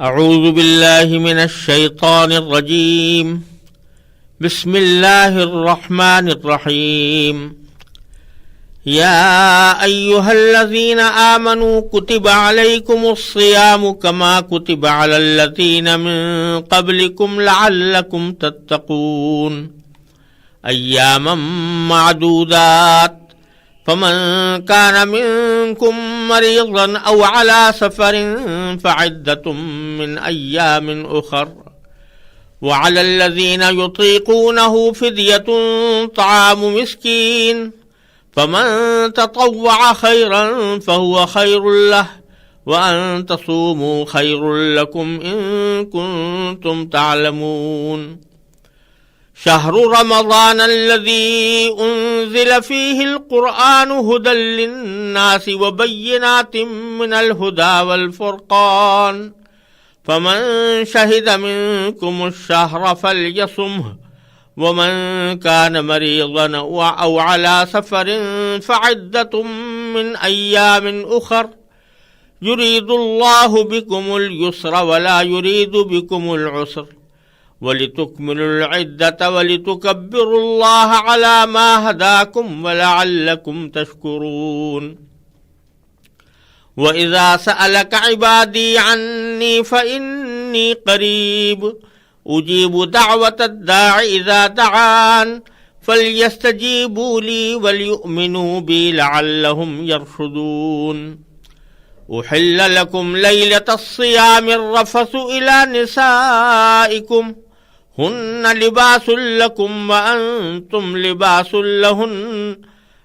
اعوذ باللہ من الشیطان الرجیم بسم اللہ الرحمن الرحیم یا ایہا الذین آمنوا کتب علیکم الصیام کما کتب علی الذین من قبلکم لعلکم تتقون ایاما معدودات فمن كان منكم مريضا أو على سفر فعدة من أيام أخر وعلى الذين يطيقونه فدية طعام مسكين فمن تطوع خيرا فهو خير له وأن تصوموا خير لكم إن كنتم تعلمون شهر رمضان الذي أنزل فيه القرآن هدى للناس وبينات من الهدى والفرقان فمن شهد منكم الشهر فليصمه ومن كان مريضا أو على سفر فعدة من أيام أخر يريد الله بكم اليسر ولا يريد بكم العسر وَلِتُكْمِلُوا الْعِدَّةَ وَلِتُكَبِّرُوا اللَّهَ عَلَى مَا هَدَاكُمْ وَلَعَلَّكُمْ تَشْكُرُونَ وَإِذَا سَأَلَكَ عِبَادِي عَنِّي فَإِنِّي قَرِيبٌ أُجِيبُ دَعْوَةَ الدَّاعِ إِذَا دَعَانِ فَلْيَسْتَجِيبُوا لِي وَلْيُؤْمِنُوا بِي لَعَلَّهُمْ يَرْشُدُونَ أُحِلَّ لَكُمْ لَيْلَةَ الصِّيَامِ الرَّفَثُ إِلَى نِسَائِكُمْ هن لباس لكم وأنتم لباس لهن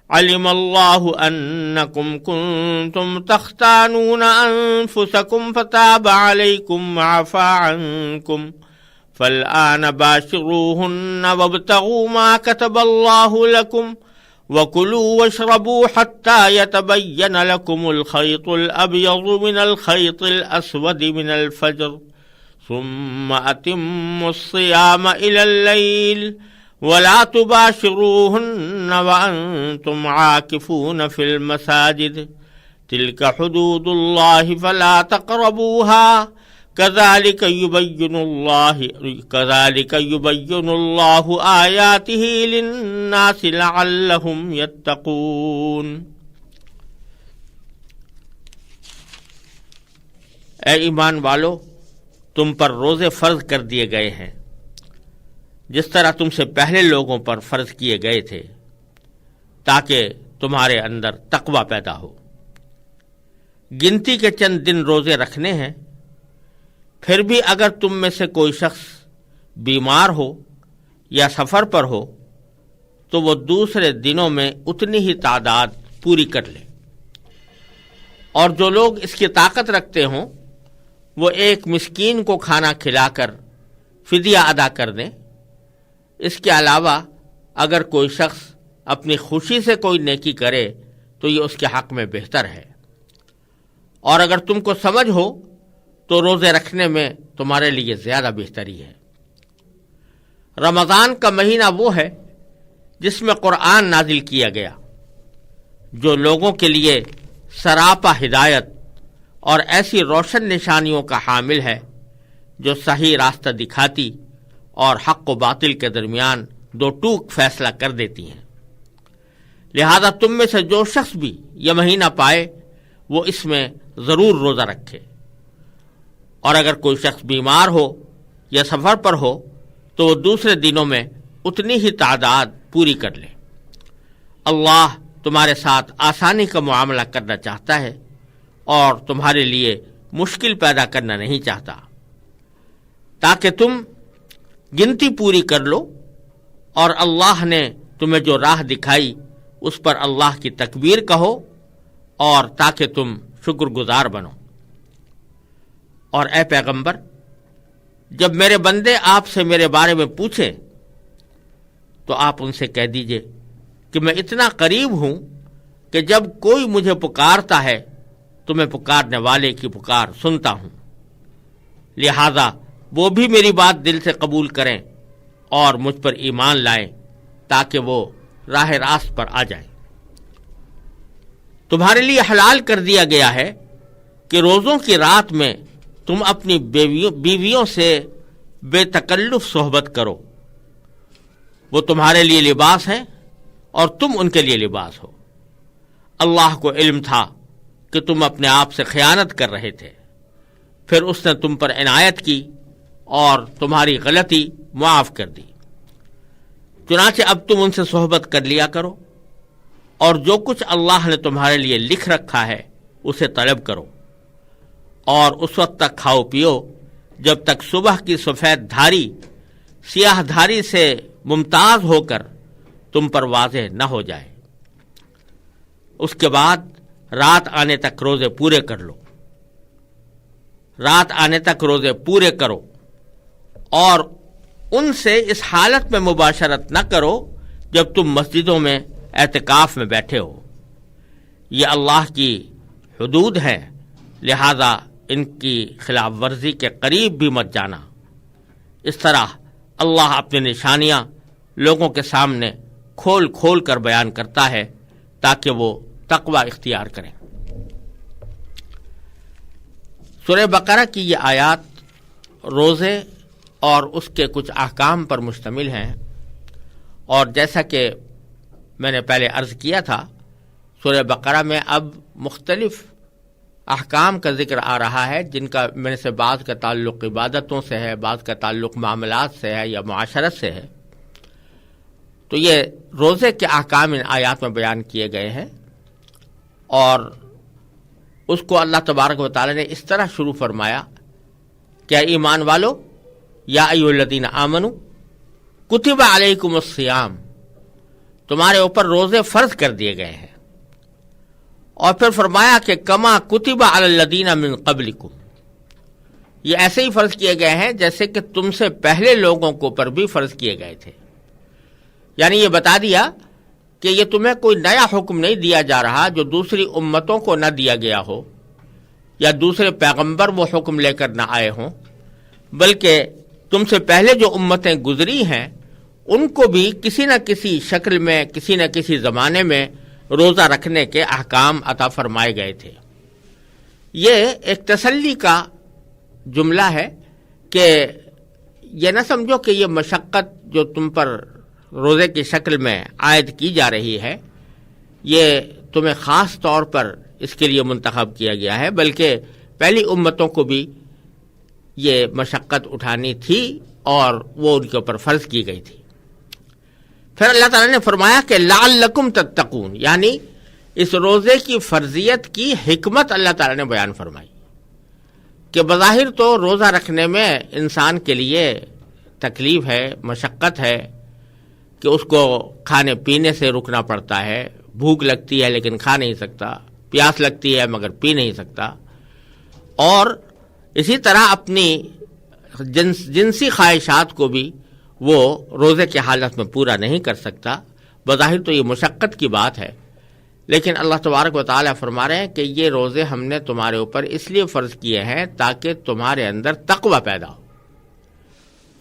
علم الله أنكم كنتم تختانون أنفسكم فتاب عليكم وعفى عنكم فالآن باشروهن وابتغوا ما كتب الله لكم وكلوا واشربوا حتى يتبين لكم الخيط الأبيض من الخيط الأسود من الفجر ثم أتموا الصيام إلى الليل ولا تباشروهن وأنتم عاكفون في المساجد تلك حدود الله فلا تقربوها كذلك يبين الله آياته للناس لعلهم يتقون۔ اے ایمان والو، تم پر روزے فرض کر دیے گئے ہیں جس طرح تم سے پہلے لوگوں پر فرض کیے گئے تھے تاکہ تمہارے اندر تقوی پیدا ہو۔ گنتی کے چند دن روزے رکھنے ہیں، پھر بھی اگر تم میں سے کوئی شخص بیمار ہو یا سفر پر ہو تو وہ دوسرے دنوں میں اتنی ہی تعداد پوری کر لے، اور جو لوگ اس کی طاقت رکھتے ہوں وہ ایک مسکین کو کھانا کھلا کر فدیہ ادا کر دیں۔ اس کے علاوہ اگر کوئی شخص اپنی خوشی سے کوئی نیکی کرے تو یہ اس کے حق میں بہتر ہے، اور اگر تم کو سمجھ ہو تو روزے رکھنے میں تمہارے لیے زیادہ بہتری ہے۔ رمضان کا مہینہ وہ ہے جس میں قرآن نازل کیا گیا، جو لوگوں کے لیے سراپا ہدایت اور ایسی روشن نشانیوں کا حامل ہے جو صحیح راستہ دکھاتی اور حق و باطل کے درمیان دو ٹوک فیصلہ کر دیتی ہیں۔ لہذا تم میں سے جو شخص بھی یہ مہینہ پائے وہ اس میں ضرور روزہ رکھے، اور اگر کوئی شخص بیمار ہو یا سفر پر ہو تو وہ دوسرے دنوں میں اتنی ہی تعداد پوری کر لے۔ اللہ تمہارے ساتھ آسانی کا معاملہ کرنا چاہتا ہے اور تمہارے لیے مشکل پیدا کرنا نہیں چاہتا، تاکہ تم گنتی پوری کر لو اور اللہ نے تمہیں جو راہ دکھائی اس پر اللہ کی تکبیر کہو، اور تاکہ تم شکر گزار بنو۔ اور اے پیغمبر، جب میرے بندے آپ سے میرے بارے میں پوچھیں تو آپ ان سے کہہ دیجئے کہ میں اتنا قریب ہوں کہ جب کوئی مجھے پکارتا ہے تو میں پکارنے والے کی پکار سنتا ہوں، لہذا وہ بھی میری بات دل سے قبول کریں اور مجھ پر ایمان لائیں تاکہ وہ راہ راست پر آ جائیں۔ تمہارے لیے حلال کر دیا گیا ہے کہ روزوں کی رات میں تم اپنی بیویوں سے بے تکلف صحبت کرو، وہ تمہارے لیے لباس ہیں اور تم ان کے لیے لباس ہو۔ اللہ کو علم تھا کہ تم اپنے آپ سے خیانت کر رہے تھے، پھر اس نے تم پر عنایت کی اور تمہاری غلطی معاف کر دی۔ چنانچہ اب تم ان سے صحبت کر لیا کرو، اور جو کچھ اللہ نے تمہارے لیے لکھ رکھا ہے اسے طلب کرو، اور اس وقت تک کھاؤ پیو جب تک صبح کی سفید دھاری سیاہ دھاری سے ممتاز ہو کر تم پر واضح نہ ہو جائے۔ اس کے بعد رات آنے تک روزے پورے کر لو، رات آنے تک روزے پورے کرو، اور ان سے اس حالت میں مباشرت نہ کرو جب تم مسجدوں میں اعتکاف میں بیٹھے ہو۔ یہ اللہ کی حدود ہیں، لہذا ان کی خلاف ورزی کے قریب بھی مت جانا۔ اس طرح اللہ اپنی نشانیاں لوگوں کے سامنے کھول کھول کر بیان کرتا ہے تاکہ وہ تقوی اختیار کریں۔ سورہ بقرہ کی یہ آیات روزے اور اس کے کچھ احکام پر مشتمل ہیں، اور جیسا کہ میں نے پہلے عرض کیا تھا، سورہ بقرہ میں اب مختلف احکام کا ذکر آ رہا ہے، جن کا میں سے بعض کا تعلق عبادتوں سے ہے، بعض کا تعلق معاملات سے ہے یا معاشرت سے ہے۔ تو یہ روزے کے احکام ان آیات میں بیان کیے گئے ہیں، اور اس کو اللہ تبارک و تعالی نے اس طرح شروع فرمایا کہ ایمان والو یا ایھا الذین آمنوا کتب علیکم الصیام، تمہارے اوپر روزے فرض کر دیے گئے ہیں، اور پھر فرمایا کہ کما کتب علی الذین من قبلکم، یہ ایسے ہی فرض کیے گئے ہیں جیسے کہ تم سے پہلے لوگوں کو پر بھی فرض کیے گئے تھے۔ یعنی یہ بتا دیا کہ یہ تمہیں کوئی نیا حکم نہیں دیا جا رہا جو دوسری امتوں کو نہ دیا گیا ہو، یا دوسرے پیغمبر وہ حکم لے کر نہ آئے ہوں، بلکہ تم سے پہلے جو امتیں گزری ہیں ان کو بھی کسی نہ کسی شکل میں کسی نہ کسی زمانے میں روزہ رکھنے کے احکام عطا فرمائے گئے تھے۔ یہ ایک تسلی کا جملہ ہے کہ یہ نہ سمجھو کہ یہ مشقت جو تم پر روزے کی شکل میں عائد کی جا رہی ہے یہ تمہیں خاص طور پر اس کے لیے منتخب کیا گیا ہے، بلکہ پہلی امتوں کو بھی یہ مشقت اٹھانی تھی اور وہ ان کے اوپر فرض کی گئی تھی۔ پھر اللہ تعالیٰ نے فرمایا کہ لعلکم تتقون، یعنی اس روزے کی فرضیت کی حکمت اللہ تعالیٰ نے بیان فرمائی کہ بظاہر تو روزہ رکھنے میں انسان کے لیے تکلیف ہے، مشقت ہے، کہ اس کو کھانے پینے سے رکنا پڑتا ہے، بھوک لگتی ہے لیکن کھا نہیں سکتا، پیاس لگتی ہے مگر پی نہیں سکتا، اور اسی طرح اپنی جنسی خواہشات کو بھی وہ روزے کی حالت میں پورا نہیں کر سکتا۔ بظاہر تو یہ مشقت کی بات ہے، لیکن اللہ تبارک و تعالیٰ فرما رہے ہیں کہ یہ روزے ہم نے تمہارے اوپر اس لیے فرض کیے ہیں تاکہ تمہارے اندر تقوی پیدا ہو۔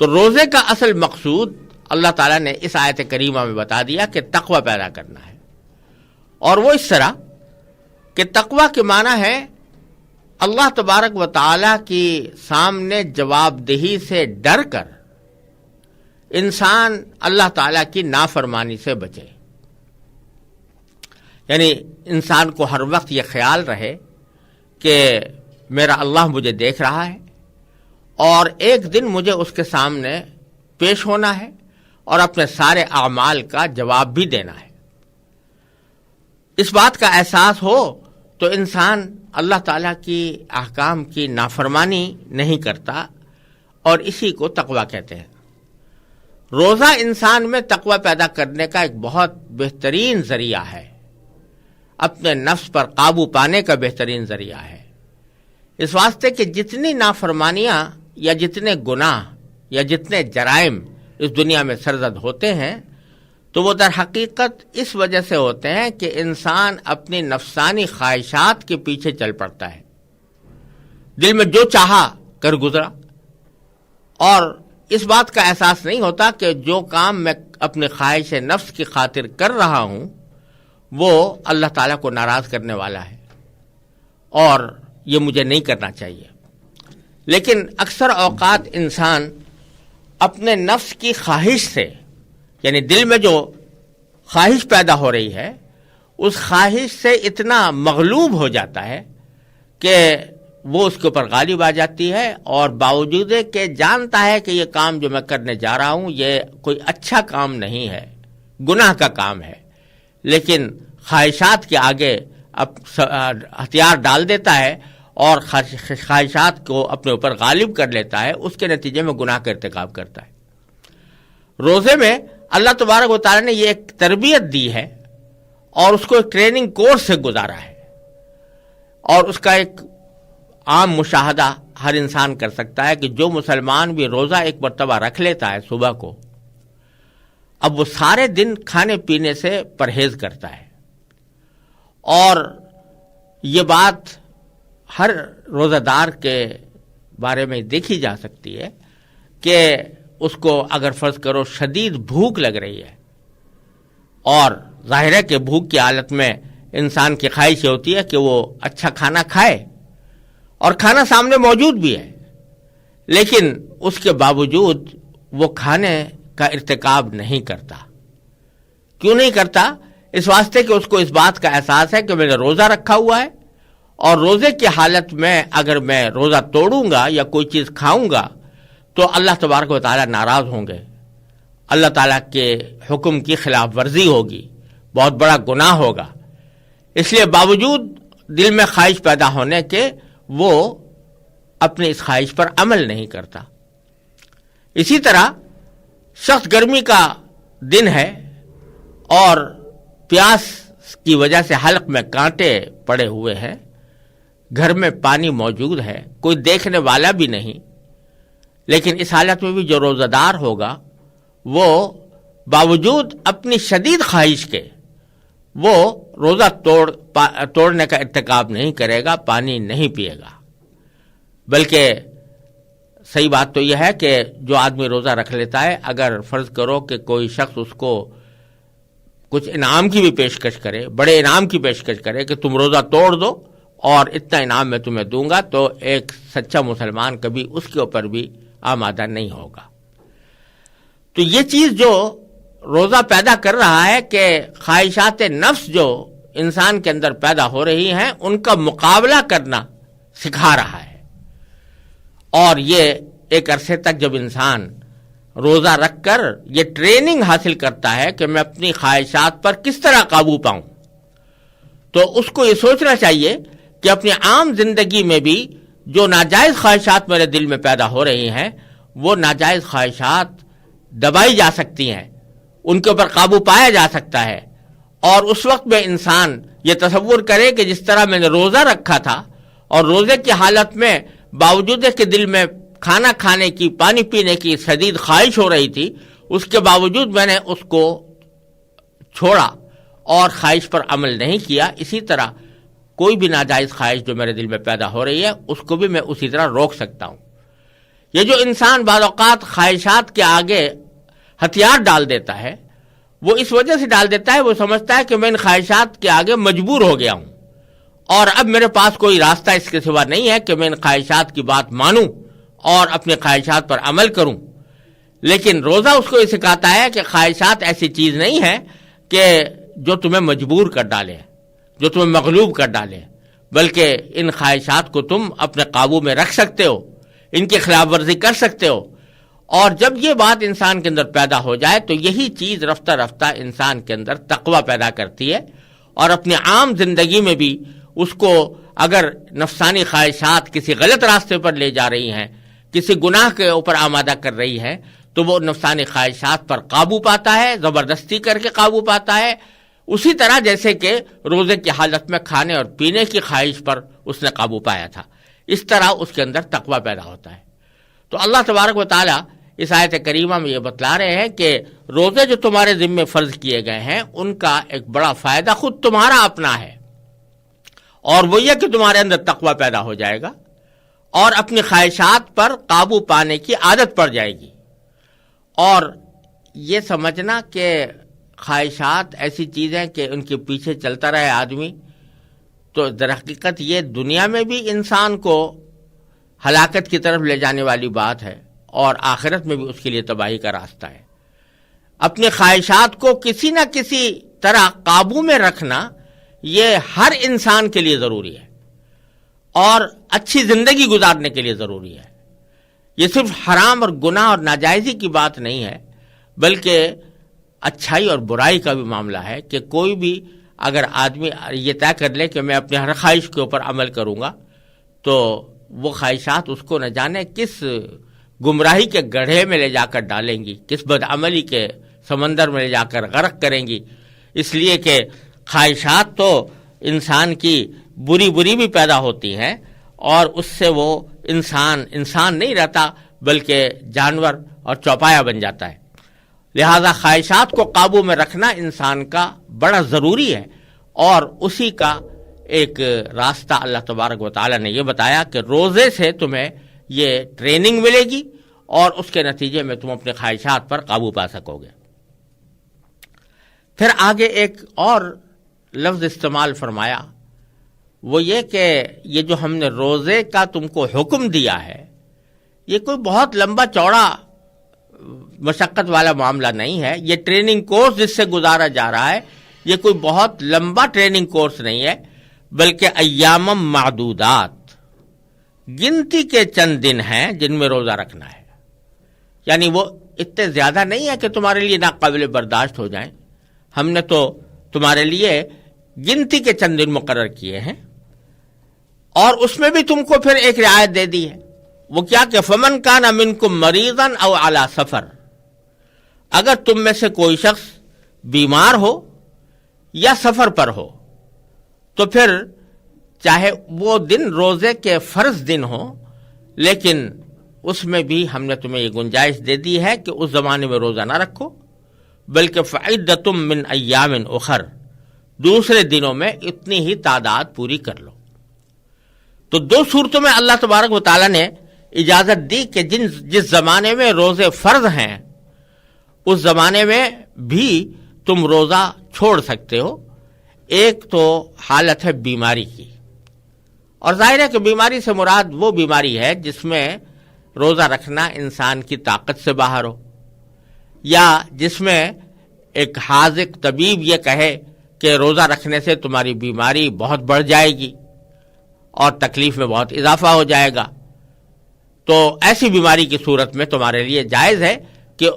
تو روزے کا اصل مقصود اللہ تعالیٰ نے اس آیت کریمہ میں بتا دیا کہ تقوی پیدا کرنا ہے، اور وہ اس طرح کہ تقوی کے معنی ہے اللہ تبارک و تعالیٰ کی سامنے جواب دہی سے ڈر کر انسان اللہ تعالیٰ کی نافرمانی سے بچے۔ یعنی انسان کو ہر وقت یہ خیال رہے کہ میرا اللہ مجھے دیکھ رہا ہے اور ایک دن مجھے اس کے سامنے پیش ہونا ہے اور اپنے سارے اعمال کا جواب بھی دینا ہے۔ اس بات کا احساس ہو تو انسان اللہ تعالیٰ کی احکام کی نافرمانی نہیں کرتا، اور اسی کو تقوی کہتے ہیں۔ روزہ انسان میں تقوی پیدا کرنے کا ایک بہت بہترین ذریعہ ہے، اپنے نفس پر قابو پانے کا بہترین ذریعہ ہے، اس واسطے کہ جتنی نافرمانیاں یا جتنے گناہ یا جتنے جرائم اس دنیا میں سرزد ہوتے ہیں تو وہ در حقیقت اس وجہ سے ہوتے ہیں کہ انسان اپنی نفسانی خواہشات کے پیچھے چل پڑتا ہے، دل میں جو چاہا کر گزرا، اور اس بات کا احساس نہیں ہوتا کہ جو کام میں اپنے خواہش نفس کی خاطر کر رہا ہوں وہ اللہ تعالیٰ کو ناراض کرنے والا ہے اور یہ مجھے نہیں کرنا چاہیے۔ لیکن اکثر اوقات انسان اپنے نفس کی خواہش سے، یعنی دل میں جو خواہش پیدا ہو رہی ہے، اس خواہش سے اتنا مغلوب ہو جاتا ہے کہ وہ اس کے اوپر غالب آ جاتی ہے، اور باوجود کہ جانتا ہے کہ یہ کام جو میں کرنے جا رہا ہوں یہ کوئی اچھا کام نہیں ہے، گناہ کا کام ہے، لیکن خواہشات کے آگے ہتھیار ڈال دیتا ہے اور خواہشات کو اپنے اوپر غالب کر لیتا ہے، اس کے نتیجے میں گناہ کا ارتکاب کرتا ہے۔ روزے میں اللہ تبارک و تعالیٰ نے یہ ایک تربیت دی ہے اور اس کو ایک ٹریننگ کورس سے گزارا ہے، اور اس کا ایک عام مشاہدہ ہر انسان کر سکتا ہے کہ جو مسلمان بھی روزہ ایک مرتبہ رکھ لیتا ہے صبح کو، اب وہ سارے دن کھانے پینے سے پرہیز کرتا ہے، اور یہ بات ہر روزہ دار کے بارے میں دیکھی جا سکتی ہے کہ اس کو اگر فرض کرو شدید بھوک لگ رہی ہے، اور ظاہر ہے کہ بھوک کی حالت میں انسان کی خواہش ہوتی ہے کہ وہ اچھا کھانا کھائے، اور کھانا سامنے موجود بھی ہے، لیکن اس کے باوجود وہ کھانے کا ارتکاب نہیں کرتا۔ کیوں نہیں کرتا؟ اس واسطے کہ اس کو اس بات کا احساس ہے کہ میں نے روزہ رکھا ہوا ہے، اور روزے کی حالت میں اگر میں روزہ توڑوں گا یا کوئی چیز کھاؤں گا تو اللہ تبارک و تعالیٰ ناراض ہوں گے، اللہ تعالیٰ کے حکم کی خلاف ورزی ہوگی، بہت بڑا گناہ ہوگا، اس لیے باوجود دل میں خواہش پیدا ہونے کے وہ اپنی اس خواہش پر عمل نہیں کرتا۔ اسی طرح شخص گرمی کا دن ہے اور پیاس کی وجہ سے حلق میں کانٹے پڑے ہوئے ہیں، گھر میں پانی موجود ہے، کوئی دیکھنے والا بھی نہیں، لیکن اس حالت میں بھی جو روزہ دار ہوگا وہ باوجود اپنی شدید خواہش کے وہ روزہ توڑنے کا ارتکاب نہیں کرے گا، پانی نہیں پیے گا، بلکہ صحیح بات تو یہ ہے کہ جو آدمی روزہ رکھ لیتا ہے، اگر فرض کرو کہ کوئی شخص اس کو کچھ انعام کی بھی پیشکش کرے، بڑے انعام کی پیشکش کرے کہ تم روزہ توڑ دو اور اتنا انعام میں تمہیں دوں گا، تو ایک سچا مسلمان کبھی اس کے اوپر بھی آمادہ نہیں ہوگا۔ تو یہ چیز جو روزہ پیدا کر رہا ہے کہ خواہشات نفس جو انسان کے اندر پیدا ہو رہی ہیں ان کا مقابلہ کرنا سکھا رہا ہے، اور یہ ایک عرصے تک جب انسان روزہ رکھ کر یہ ٹریننگ حاصل کرتا ہے کہ میں اپنی خواہشات پر کس طرح قابو پاؤں، تو اس کو یہ سوچنا چاہیے کہ اپنی عام زندگی میں بھی جو ناجائز خواہشات میرے دل میں پیدا ہو رہی ہیں وہ ناجائز خواہشات دبائی جا سکتی ہیں، ان کے اوپر قابو پایا جا سکتا ہے، اور اس وقت میں انسان یہ تصور کرے کہ جس طرح میں نے روزہ رکھا تھا اور روزے کی حالت میں باوجود کہ دل میں کھانا کھانے کی، پانی پینے کی شدید خواہش ہو رہی تھی، اس کے باوجود میں نے اس کو چھوڑا اور خواہش پر عمل نہیں کیا، اسی طرح کوئی بھی ناجائز خواہش جو میرے دل میں پیدا ہو رہی ہے اس کو بھی میں اسی طرح روک سکتا ہوں۔ یہ جو انسان بعض اوقات خواہشات کے آگے ہتھیار ڈال دیتا ہے وہ اس وجہ سے ڈال دیتا ہے، وہ سمجھتا ہے کہ میں ان خواہشات کے آگے مجبور ہو گیا ہوں اور اب میرے پاس کوئی راستہ اس کے سوا نہیں ہے کہ میں ان خواہشات کی بات مانوں اور اپنے خواہشات پر عمل کروں۔ لیکن روزہ اس کو یہ سکھاتا ہے کہ خواہشات ایسی چیز نہیں ہے کہ جو تمہیں مجبور کر ڈالے، جو تمہیں مغلوب کر ڈالے، بلکہ ان خواہشات کو تم اپنے قابو میں رکھ سکتے ہو، ان کی خلاف ورزی کر سکتے ہو، اور جب یہ بات انسان کے اندر پیدا ہو جائے تو یہی چیز رفتہ رفتہ انسان کے اندر تقوی پیدا کرتی ہے، اور اپنی عام زندگی میں بھی اس کو اگر نفسانی خواہشات کسی غلط راستے پر لے جا رہی ہیں، کسی گناہ کے اوپر آمادہ کر رہی ہیں، تو وہ نفسانی خواہشات پر قابو پاتا ہے، زبردستی کر کے قابو پاتا ہے، اسی طرح جیسے کہ روزے کی حالت میں کھانے اور پینے کی خواہش پر اس نے قابو پایا تھا، اس طرح اس کے اندر تقوی پیدا ہوتا ہے۔ تو اللہ تبارک و تعالیٰ اس آیت کریمہ میں یہ بتلا رہے ہیں کہ روزے جو تمہارے ذمہ فرض کیے گئے ہیں ان کا ایک بڑا فائدہ خود تمہارا اپنا ہے، اور وہ یہ کہ تمہارے اندر تقوی پیدا ہو جائے گا اور اپنی خواہشات پر قابو پانے کی عادت پڑ جائے گی۔ اور یہ سمجھنا کہ خواہشات ایسی چیزیں کہ ان کے پیچھے چلتا رہے آدمی، تو در حقیقت یہ دنیا میں بھی انسان کو ہلاکت کی طرف لے جانے والی بات ہے اور آخرت میں بھی اس کے لیے تباہی کا راستہ ہے۔ اپنی خواہشات کو کسی نہ کسی طرح قابو میں رکھنا یہ ہر انسان کے لیے ضروری ہے اور اچھی زندگی گزارنے کے لیے ضروری ہے۔ یہ صرف حرام اور گناہ اور ناجائزی کی بات نہیں ہے، بلکہ اچھائی اور برائی کا بھی معاملہ ہے کہ کوئی بھی اگر آدمی یہ طے کر لے کہ میں اپنے ہر خواہش کے اوپر عمل کروں گا تو وہ خواہشات اس کو نہ جانے کس گمراہی کے گڑھے میں لے جا کر ڈالیں گی، کس بدعملی کے سمندر میں لے جا کر غرق کریں گی۔ اس لیے کہ خواہشات تو انسان کی بری بھی پیدا ہوتی ہیں اور اس سے وہ انسان نہیں رہتا بلکہ جانور اور چوپایا بن جاتا ہے۔ لہذا خواہشات کو قابو میں رکھنا انسان کا بڑا ضروری ہے اور اسی کا ایک راستہ اللہ تبارک و تعالی نے یہ بتایا کہ روزے سے تمہیں یہ ٹریننگ ملے گی اور اس کے نتیجے میں تم اپنے خواہشات پر قابو پا سکو گے۔ پھر آگے ایک اور لفظ استعمال فرمایا، وہ یہ کہ یہ جو ہم نے روزے کا تم کو حکم دیا ہے یہ کوئی بہت لمبا چوڑا مشقت والا معاملہ نہیں ہے، یہ ٹریننگ کورس جس سے گزارا جا رہا ہے یہ کوئی بہت لمبا ٹریننگ کورس نہیں ہے، بلکہ ایام معدودات، گنتی کے چند دن ہیں جن میں روزہ رکھنا ہے۔ یعنی وہ اتنے زیادہ نہیں ہے کہ تمہارے لیے ناقابل برداشت ہو جائیں، ہم نے تو تمہارے لیے گنتی کے چند دن مقرر کیے ہیں اور اس میں بھی تم کو پھر ایک رعایت دے دی ہے، وہ کیا کہ فمن کان منکم مریضا او علی سفر، اگر تم میں سے کوئی شخص بیمار ہو یا سفر پر ہو تو پھر چاہے وہ دن روزے کے فرض دن ہو لیکن اس میں بھی ہم نے تمہیں یہ گنجائش دے دی ہے کہ اس زمانے میں روزہ نہ رکھو، بلکہ فعدۃ من ایام اخر، دوسرے دنوں میں اتنی ہی تعداد پوری کر لو۔ تو دو صورتوں میں اللہ تبارک و تعالیٰ نے اجازت دی کہ جس زمانے میں روزے فرض ہیں اس زمانے میں بھی تم روزہ چھوڑ سکتے ہو۔ ایک تو حالت ہے بیماری کی، اور ظاہر ہے کہ بیماری سے مراد وہ بیماری ہے جس میں روزہ رکھنا انسان کی طاقت سے باہر ہو، یا جس میں ایک حاذق طبیب یہ کہے کہ روزہ رکھنے سے تمہاری بیماری بہت بڑھ جائے گی اور تکلیف میں بہت اضافہ ہو جائے گا، تو ایسی بیماری کی صورت میں تمہارے لیے جائز ہے کہ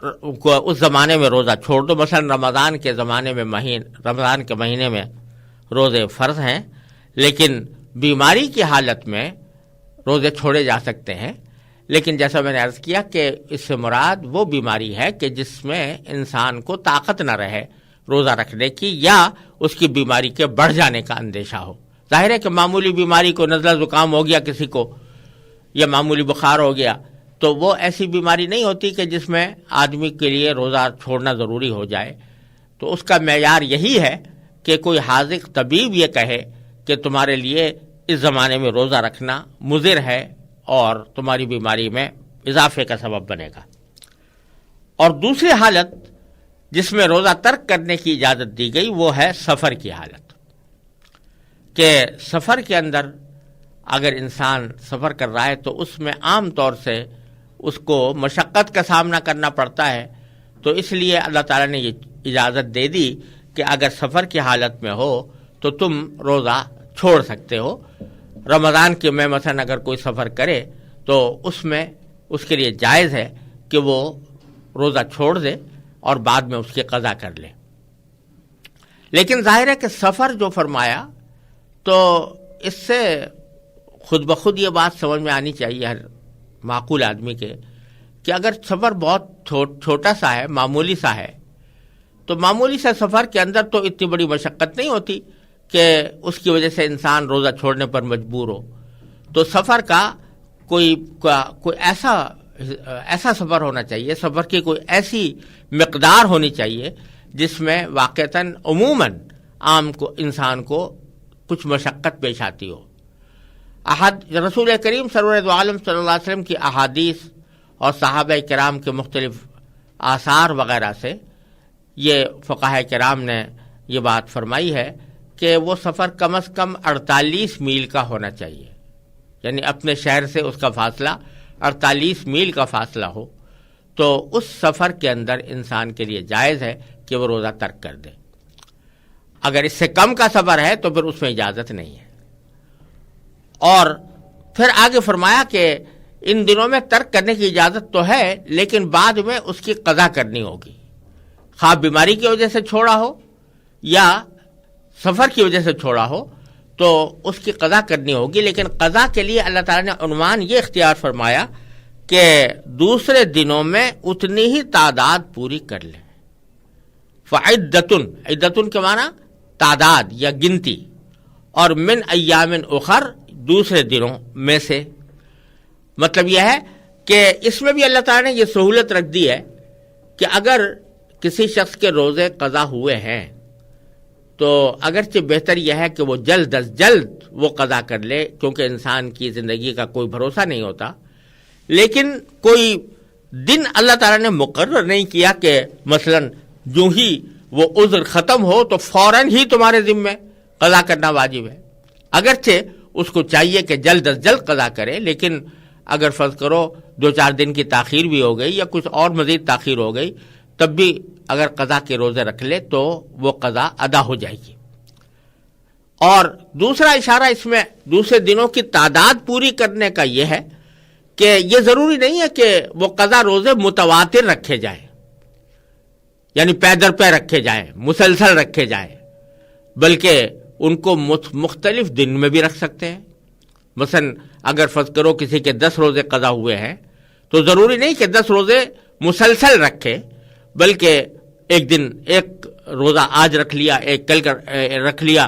اس زمانے میں روزہ چھوڑ دو۔ مثلا رمضان کے مہینے میں روزے فرض ہیں لیکن بیماری کی حالت میں روزے چھوڑے جا سکتے ہیں، لیکن جیسا میں نے عرض کیا کہ اس سے مراد وہ بیماری ہے کہ جس میں انسان کو طاقت نہ رہے روزہ رکھنے کی یا اس کی بیماری کے بڑھ جانے کا اندیشہ ہو۔ ظاہر ہے کہ معمولی بیماری کو نزلہ زکام ہو گیا کسی کو یا معمولی بخار ہو گیا تو وہ ایسی بیماری نہیں ہوتی کہ جس میں آدمی کے لیے روزہ چھوڑنا ضروری ہو جائے، تو اس کا معیار یہی ہے کہ کوئی حاذق طبیب یہ کہے کہ تمہارے لیے اس زمانے میں روزہ رکھنا مضر ہے اور تمہاری بیماری میں اضافے کا سبب بنے گا۔ اور دوسری حالت جس میں روزہ ترک کرنے کی اجازت دی گئی وہ ہے سفر کی حالت، کہ سفر کے اندر اگر انسان سفر کر رہا ہے تو اس میں عام طور سے اس کو مشقت کا سامنا کرنا پڑتا ہے، تو اس لیے اللہ تعالیٰ نے یہ اجازت دے دی کہ اگر سفر کی حالت میں ہو تو تم روزہ چھوڑ سکتے ہو۔ رمضان کے میں مثلا اگر کوئی سفر کرے تو اس میں اس کے لیے جائز ہے کہ وہ روزہ چھوڑ دے اور بعد میں اس کی قضا کر لے۔ لیکن ظاہر ہے کہ سفر جو فرمایا تو اس سے خود بخود یہ بات سمجھ میں آنی چاہیے ہر معقول آدمی کے کہ اگر سفر بہت چھوٹا سا ہے، معمولی سا ہے، تو معمولی سا سفر کے اندر تو اتنی بڑی مشقت نہیں ہوتی کہ اس کی وجہ سے انسان روزہ چھوڑنے پر مجبور ہو۔ تو سفر کا کوئی ایسا سفر ہونا چاہیے، سفر کی کوئی ایسی مقدار ہونی چاہیے جس میں واقعتاً عموماً عام کو انسان کو کچھ مشقت پیش آتی ہو۔ رسول کریم سرور عالم صلی اللہ علیہ وسلم کی احادیث اور صحابہ کرام کے مختلف آثار وغیرہ سے یہ فقہاء کرام نے یہ بات فرمائی ہے کہ وہ سفر کم از کم 48 میل کا ہونا چاہیے، یعنی اپنے شہر سے اس کا فاصلہ 48 میل کا فاصلہ ہو تو اس سفر کے اندر انسان کے لیے جائز ہے کہ وہ روزہ ترک کر دے. اگر اس سے کم کا سفر ہے تو پھر اس میں اجازت نہیں ہے. اور پھر آگے فرمایا کہ ان دنوں میں ترک کرنے کی اجازت تو ہے لیکن بعد میں اس کی قضا کرنی ہوگی. خواہ بیماری کی وجہ سے چھوڑا ہو یا سفر کی وجہ سے چھوڑا ہو تو اس کی قضا کرنی ہوگی. لیکن قضا کے لیے اللہ تعالیٰ نے عنوان یہ اختیار فرمایا کہ دوسرے دنوں میں اتنی ہی تعداد پوری کر لیں. فعدتن، عدتن کے معنی تعداد یا گنتی، اور من ایام اخر دوسرے دنوں میں سے. مطلب یہ ہے کہ اس میں بھی اللہ تعالیٰ نے یہ سہولت رکھ دی ہے کہ اگر کسی شخص کے روزے قضا ہوئے ہیں تو اگرچہ بہتر یہ ہے کہ وہ جلد از جلد وہ قضا کر لے، کیونکہ انسان کی زندگی کا کوئی بھروسہ نہیں ہوتا. لیکن کوئی دن اللہ تعالیٰ نے مقرر نہیں کیا کہ مثلا جو ہی وہ عذر ختم ہو تو فوراً ہی تمہارے ذمہ قضا کرنا واجب ہے. اگرچہ اس کو چاہیے کہ جلد از جلد قضا کرے، لیکن اگر فرض کرو 2-4 دن کی تاخیر بھی ہو گئی یا کچھ اور مزید تاخیر ہو گئی تب بھی اگر قضا کے روزے رکھ لے تو وہ قضا ادا ہو جائے گی. اور دوسرا اشارہ اس میں دوسرے دنوں کی تعداد پوری کرنے کا یہ ہے کہ یہ ضروری نہیں ہے کہ وہ قضا روزے متواتر رکھے جائیں، یعنی پے در پے رکھے جائیں، مسلسل رکھے جائیں، بلکہ ان کو مختلف دن میں بھی رکھ سکتے ہیں. مثلا اگر فرض کرو کسی کے 10 روزے قضا ہوئے ہیں تو ضروری نہیں کہ 10 روزے مسلسل رکھے، بلکہ ایک دن ایک روزہ آج رکھ لیا، ایک کل رکھ لیا،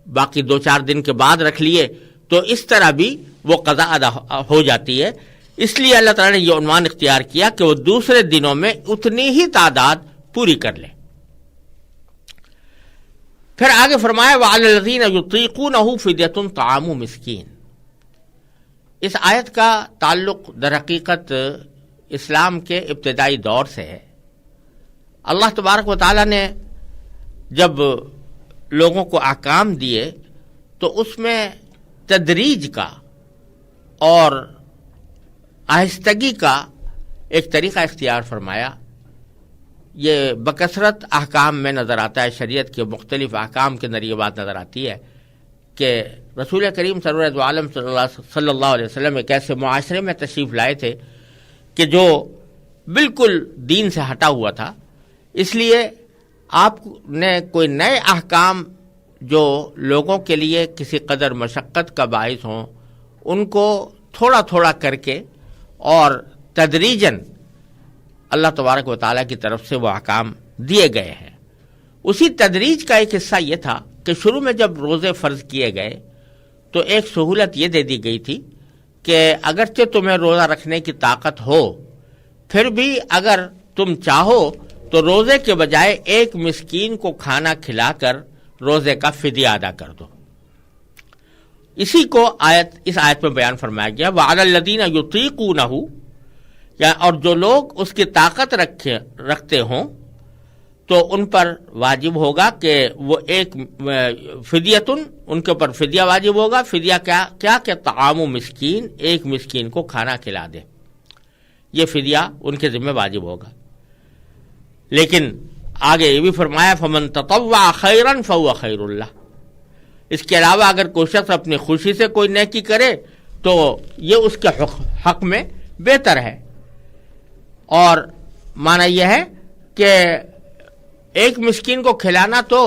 باقی 2-4 دن کے بعد رکھ لیے، تو اس طرح بھی وہ قضا ادا ہو جاتی ہے. اس لیے اللہ تعالیٰ نے یہ عنوان اختیار کیا کہ وہ دوسرے دنوں میں اتنی ہی تعداد پوری کر لیں. پھر آگے فرمایا وَعَلَى الَّذِينَ يُطِيقُونَهُ فِدْيَةٌ طَعَامُ مِسْكِينٍ. اس آیت کا تعلق در حقیقت اسلام کے ابتدائی دور سے ہے. اللہ تبارک و تعالیٰ نے جب لوگوں کو احکام دیے تو اس میں تدریج کا اور آہستگی کا ایک طریقہ اختیار فرمایا. یہ بکثرت احکام میں نظر آتا ہے، شریعت کے مختلف احکام کے اندر یہ بات نظر آتی ہے کہ رسول کریم سرور عالم صلی اللہ علیہ وسلم ایک ایسے معاشرے میں تشریف لائے تھے کہ جو بالکل دین سے ہٹا ہوا تھا. اس لیے آپ نے کوئی نئے احکام جو لوگوں کے لیے کسی قدر مشقت کا باعث ہوں ان کو تھوڑا تھوڑا کر کے اور تدریجاً اللہ تبارک و تعالیٰ کی طرف سے وہ احکام دیے گئے ہیں. اسی تدریج کا ایک حصہ یہ تھا کہ شروع میں جب روزے فرض کیے گئے تو ایک سہولت یہ دے دی گئی تھی کہ اگرچہ تمہیں روزہ رکھنے کی طاقت ہو پھر بھی اگر تم چاہو تو روزے کے بجائے ایک مسکین کو کھانا کھلا کر روزے کا فدیہ ادا کر دو. اسی کو اس آیت میں بیان فرمایا گیا وَعَلَى الَّذِينَ يُطِيقُونَهُ، اور جو لوگ اس کی طاقت رکھتے ہوں تو ان پر واجب ہوگا کہ وہ ایک فدیتن، ان کے اوپر فدیہ واجب ہوگا. فدیہ کیا کہ طعام مسکین، ایک مسکین کو کھانا کھلا دے، یہ فدیہ ان کے ذمہ واجب ہوگا. لیکن آگے یہ بھی فرمایا فمن تطوع خیرا فهو خیر اللہ. اس کے علاوہ اگر کوئی شخص اپنی خوشی سے کوئی نیکی کرے تو یہ اس کے حق میں بہتر ہے. اور معنی یہ ہے کہ ایک مسکین کو کھلانا تو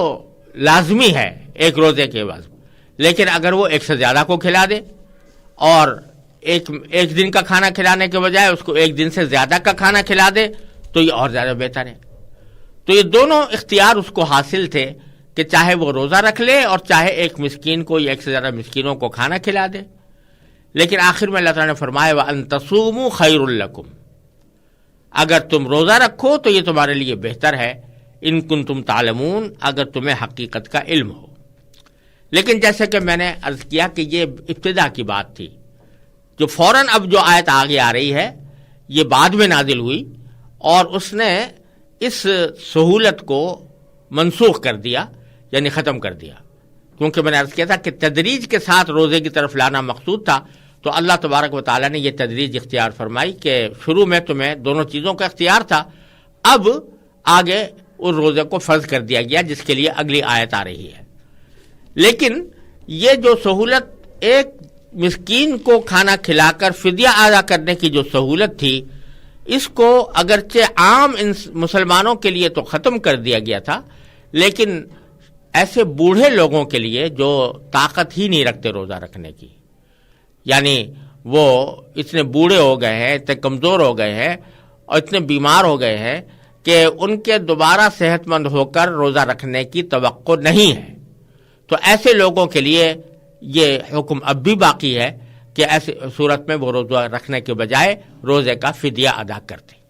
لازمی ہے ایک روزے کے بعد، لیکن اگر وہ ایک سے زیادہ کو کھلا دے اور ایک دن کا کھانا کھلانے کے بجائے اس کو ایک دن سے زیادہ کا کھانا کھلا دے تو یہ اور زیادہ بہتر ہے. تو یہ دونوں اختیار اس کو حاصل تھے کہ چاہے وہ روزہ رکھ لے اور چاہے ایک مسکین کو یا ایک سے زیادہ مسکینوں کو کھانا کھلا دے. لیکن آخر میں اللہ تعالیٰ نے فرمایا وَأَن تَصُومُوا خَيْرٌ لَكُمْ، اگر تم روزہ رکھو تو یہ تمہارے لیے بہتر ہے، ان کنتم تعلمون، اگر تمہیں حقیقت کا علم ہو. لیکن جیسے کہ میں نے عرض کیا کہ یہ ابتدا کی بات تھی، جو فوراً اب جو آیت آگے آ رہی ہے یہ بعد میں نازل ہوئی اور اس نے اس سہولت کو منسوخ کر دیا، یعنی ختم کر دیا. کیونکہ میں نے عرض کیا تھا کہ تدریج کے ساتھ روزے کی طرف لانا مقصود تھا، تو اللہ تبارک و تعالیٰ نے یہ تدریج اختیار فرمائی کہ شروع میں تمہیں دونوں چیزوں کا اختیار تھا، اب آگے اس روزے کو فرض کر دیا گیا، جس کے لیے اگلی آیت آ رہی ہے۔ لیکن یہ جو سہولت ایک مسکین کو کھانا کھلا کر فدیہ ادا کرنے کی جو سہولت تھی، اس کو اگرچہ عام مسلمانوں کے لیے تو ختم کر دیا گیا تھا، لیکن ایسے بوڑھے لوگوں کے لیے جو طاقت ہی نہیں رکھتے روزہ رکھنے کی، یعنی وہ اتنے بوڑھے ہو گئے ہیں، اتنے کمزور ہو گئے ہیں اور اتنے بیمار ہو گئے ہیں کہ ان کے دوبارہ صحت مند ہو کر روزہ رکھنے کی توقع نہیں ہے، تو ایسے لوگوں کے لیے یہ حکم اب بھی باقی ہے کہ ایسے صورت میں وہ روزہ رکھنے کے بجائے روزے کا فدیہ ادا کرتے۔